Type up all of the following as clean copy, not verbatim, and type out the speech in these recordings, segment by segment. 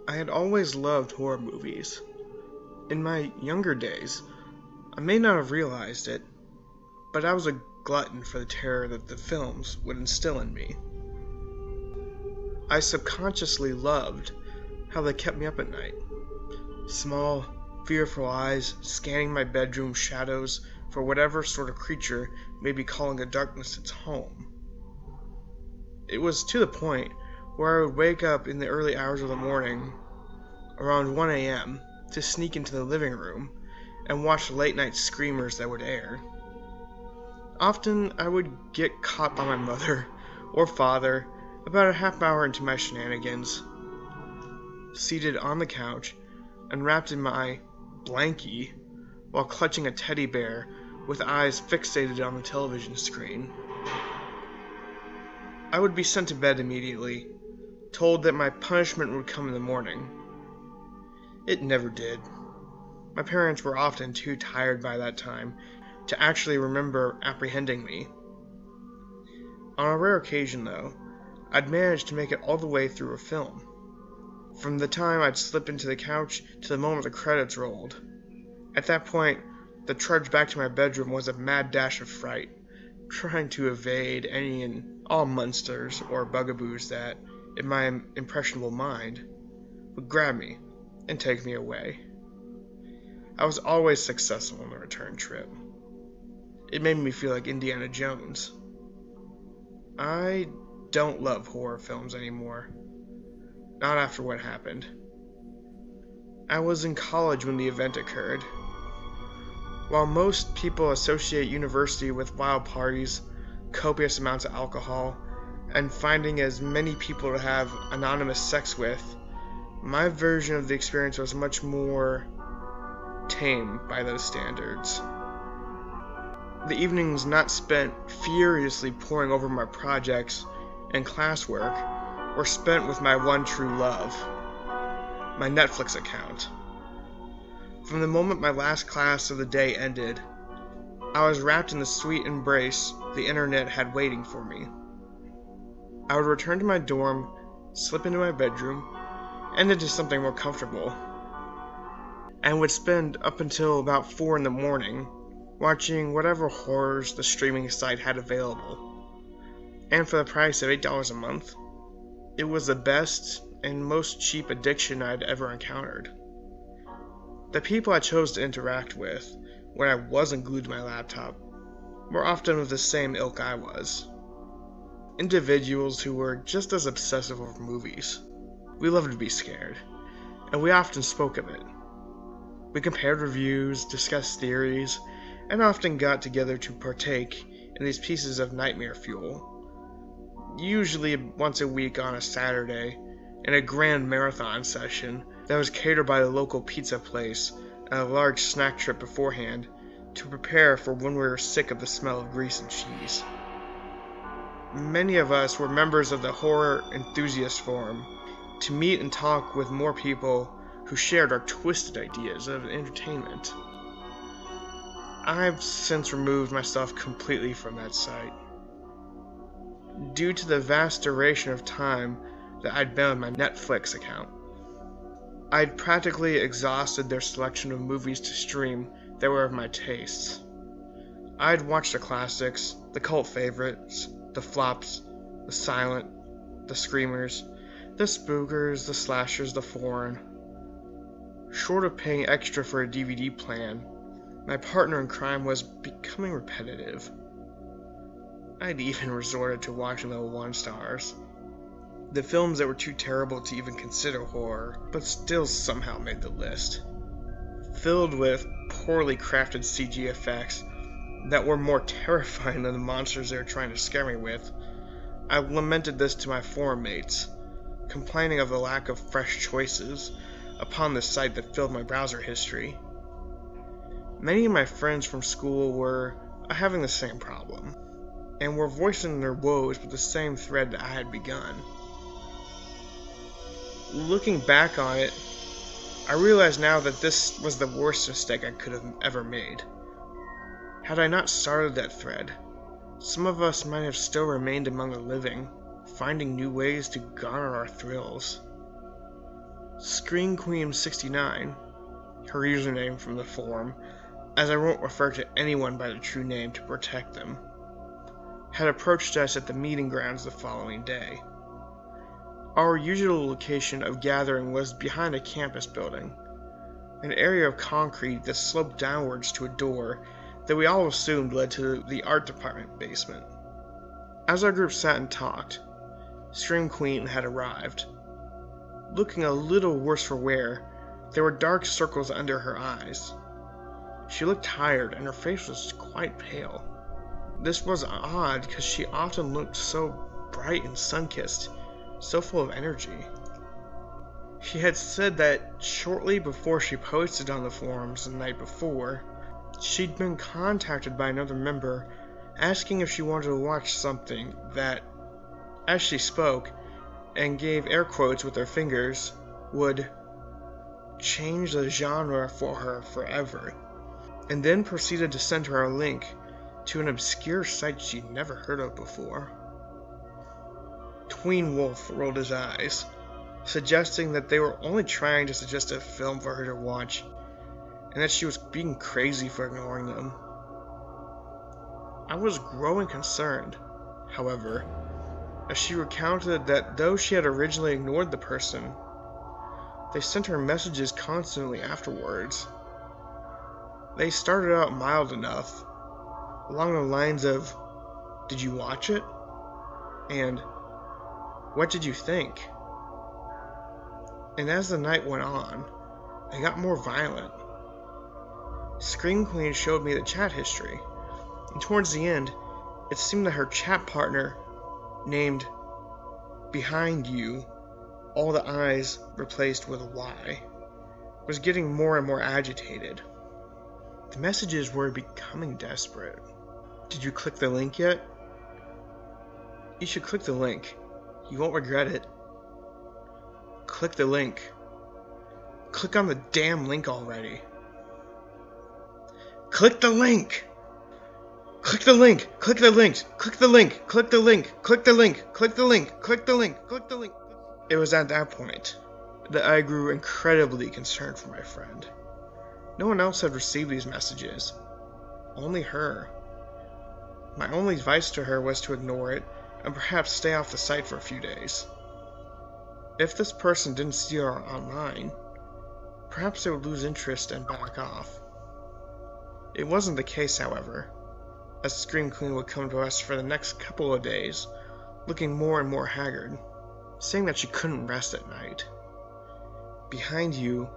I had always loved horror movies. In my younger days, I may not have realized it, but I was a glutton for the terror that the films would instill in me. I subconsciously loved how they kept me up at night. Small, fearful eyes scanning my bedroom shadows for whatever sort of creature may be calling the darkness its home. It was to the point where I would wake up in the early hours of the morning, around 1 a.m., to sneak into the living room and watch late-night screamers that would air. Often I would get caught by my mother or father about a half hour into my shenanigans, seated on the couch and wrapped in my blankie while clutching a teddy bear with eyes fixated on the television screen. I would be sent to bed immediately, told that my punishment would come in the morning. It never did. My parents were often too tired by that time to actually remember apprehending me. On a rare occasion, though, I'd managed to make it all the way through a film. From the time I'd slip into the couch to the moment the credits rolled. At that point, the trudge back to my bedroom was a mad dash of fright, trying to evade any and all monsters or bugaboos that, in my impressionable mind, would grab me and take me away. I was always successful on the return trip. It made me feel like Indiana Jones. I don't love horror films anymore. Not after what happened. I was in college when the event occurred. While most people associate university with wild parties, copious amounts of alcohol, and finding as many people to have anonymous sex with, my version of the experience was much more tame by those standards. The evenings not spent furiously poring over my projects and classwork were spent with my one true love, my Netflix account. From the moment my last class of the day ended, I was wrapped in the sweet embrace the internet had waiting for me. I would return to my dorm, slip into my bedroom, and into something more comfortable, and would spend up until about 4 in the morning watching whatever horrors the streaming site had available. And for the price of $8 a month, it was the best and most cheap addiction I'd ever encountered. The people I chose to interact with when I wasn't glued to my laptop were often of the same ilk I was. Individuals who were just as obsessive over movies. We loved to be scared, and we often spoke of it. We compared reviews, discussed theories, and often got together to partake in these pieces of nightmare fuel. Usually once a week on a Saturday, in a grand marathon session that was catered by the local pizza place and a large snack trip beforehand to prepare for when we were sick of the smell of grease and cheese. Many of us were members of the Horror Enthusiast Forum to meet and talk with more people who shared our twisted ideas of entertainment. I've since removed myself completely from that site. Due to the vast duration of time that I'd been on my Netflix account, I'd practically exhausted their selection of movies to stream that were of my tastes. I'd watched the classics, the cult favorites, the flops, the silent, the screamers, the spookers, the slashers, the foreign. Short of paying extra for a DVD plan, my partner in crime was becoming repetitive. I'd even resorted to watching the 1-stars. The films that were too terrible to even consider horror, but still somehow made the list. Filled with poorly crafted CG effects that were more terrifying than the monsters they were trying to scare me with, I lamented this to my forum mates, complaining of the lack of fresh choices upon the site that filled my browser history. Many of my friends from school were having the same problem, and were voicing their woes with the same thread that I had begun. Looking back on it, I realize now that this was the worst mistake I could have ever made. Had I not started that thread, some of us might have still remained among the living, finding new ways to garner our thrills. Scream Queen 69, her username from the forum, as I won't refer to anyone by their true name to protect them, had approached us at the meeting grounds the following day. Our usual location of gathering was behind a campus building, an area of concrete that sloped downwards to a door that we all assumed led to the art department basement. As our group sat and talked, Scream Queen had arrived. Looking a little worse for wear, there were dark circles under her eyes. She looked tired and her face was quite pale. This was odd because she often looked so bright and sun-kissed, so full of energy. She had said that shortly before she posted on the forums the night before, she'd been contacted by another member asking if she wanted to watch something that, as she spoke, and gave air quotes with her fingers, would change the genre for her forever, and then proceeded to send her a link to an obscure site she'd never heard of before. Tween Wolf rolled his eyes, suggesting that they were only trying to suggest a film for her to watch, and that she was being crazy for ignoring them. I was growing concerned, however, as she recounted that though she had originally ignored the person, they sent her messages constantly afterwards. They started out mild enough, along the lines of, "Did you watch it?" and "What did you think?" And as the night went on, they got more violent. Scream Queen showed me the chat history, and towards the end, it seemed that her chat partner, named Behind You, all the I's replaced with a Y, was getting more and more agitated. The messages were becoming desperate. "Did you click the link yet? You should click the link. You won't regret it. Click the link. Click on the damn link already. Click the link! Click the link! Click the link! Click the link! Click the link! Click the link! Click the link! Click the link! Click the link!" It was at that point that I grew incredibly concerned for my friend. No one else had received these messages. Only her. My only advice to her was to ignore it and perhaps stay off the site for a few days. If this person didn't see her online, perhaps they would lose interest and back off. It wasn't the case, however, as Scream Queen would come to us for the next couple of days, looking more and more haggard, saying that she couldn't rest at night. Behind You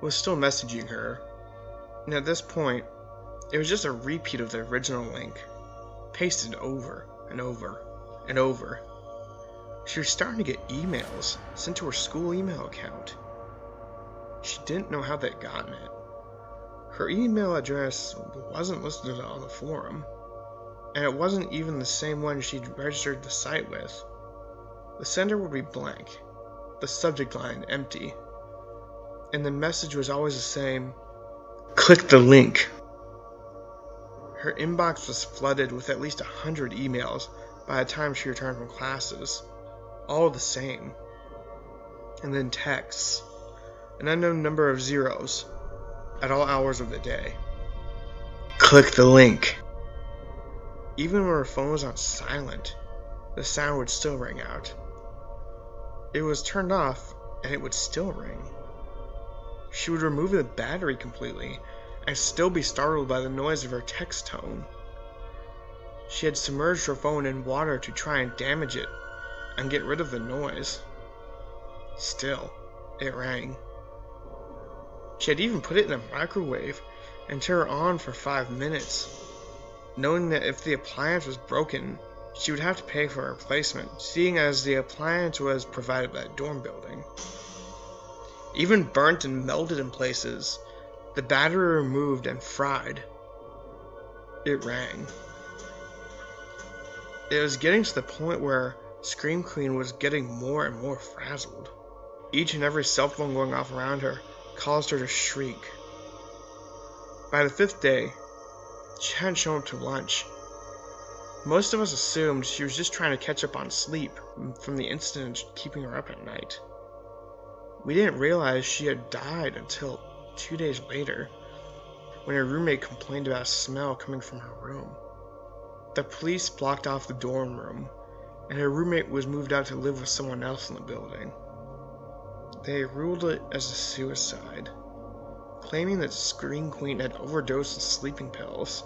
was still messaging her, and at this point, it was just a repeat of the original link, pasted over and over and over. She was starting to get emails sent to her school email account. She didn't know how they'd gotten it. Her email address wasn't listed on the forum, and it wasn't even the same one she'd registered the site with. The sender would be blank, the subject line empty, and the message was always the same: "Click the link." Her inbox was flooded with at least 100 emails by the time she returned from classes, all the same. And then texts, an unknown number of zeros, at all hours of the day. "Click the link." Even when her phone was on silent, the sound would still ring out. It was turned off, and it would still ring. She would remove the battery completely, and still be startled by the noise of her text tone. She had submerged her phone in water to try and damage it, and get rid of the noise. Still, it rang. She had even put it in a microwave and turned it on for 5 minutes, knowing that if the appliance was broken, she would have to pay for a replacement, seeing as the appliance was provided by the dorm building. Even burnt and melted in places, the battery removed and fried. It rang. It was getting to the point where Scream Queen was getting more and more frazzled. Each and every cell phone going off around her caused her to shriek. By the 5th day, she hadn't shown up to lunch. Most of us assumed she was just trying to catch up on sleep from the incident keeping her up at night. We didn't realize she had died until 2 days later, when her roommate complained about a smell coming from her room. The police blocked off the dorm room, and her roommate was moved out to live with someone else in the building. They ruled it as a suicide, claiming that Scream Queen had overdosed on sleeping pills.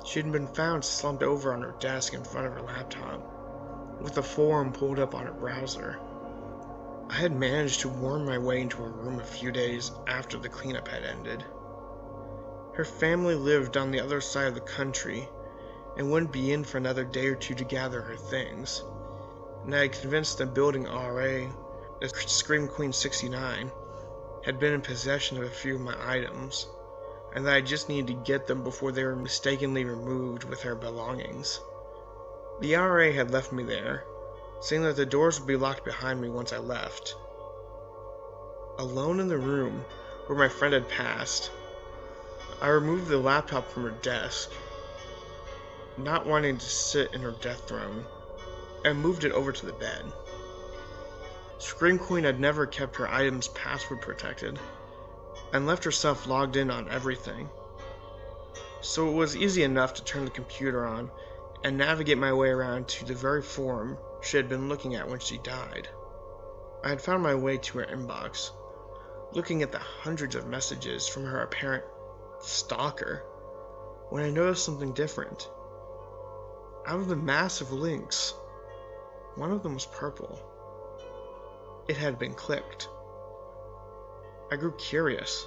She had been found slumped over on her desk in front of her laptop, with a forum pulled up on her browser. I had managed to worm my way into her room a few days after the cleanup had ended. Her family lived on the other side of the country and wouldn't be in for another day or two to gather her things, and I had convinced the building RA that Scream Queen 69 had been in possession of a few of my items, and that I just needed to get them before they were mistakenly removed with her belongings. The RA had left me there, saying that the doors would be locked behind me once I left. Alone in the room where my friend had passed, I removed the laptop from her desk, not wanting to sit in her death throne, and moved it over to the bed. Scream Queen had never kept her items password protected, and left herself logged in on everything, so it was easy enough to turn the computer on and navigate my way around to the very forum she had been looking at when she died. I had found my way to her inbox, looking at the hundreds of messages from her apparent stalker, when I noticed something different. Out of the mass of links, one of them was purple. It had been clicked. I grew curious.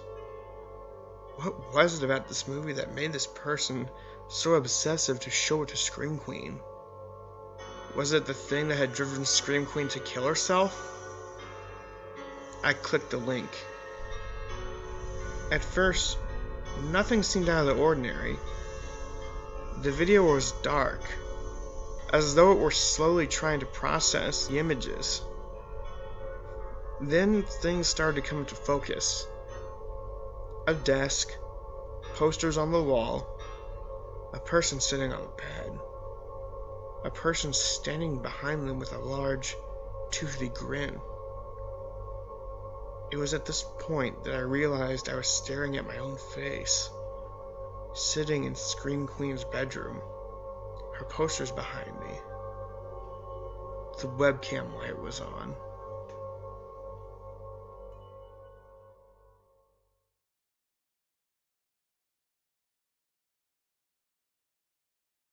What was it about this movie that made this person so obsessive to show it to Scream Queen? Was it the thing that had driven Scream Queen to kill herself? I clicked the link. At first, nothing seemed out of the ordinary. The video was dark, as though it were slowly trying to process the images. Then things started to come into focus. A desk, posters on the wall, a person sitting on the bed, a person standing behind them with a large, toothy grin. It was at this point that I realized I was staring at my own face, sitting in Scream Queen's bedroom, her posters behind me. The webcam light was on.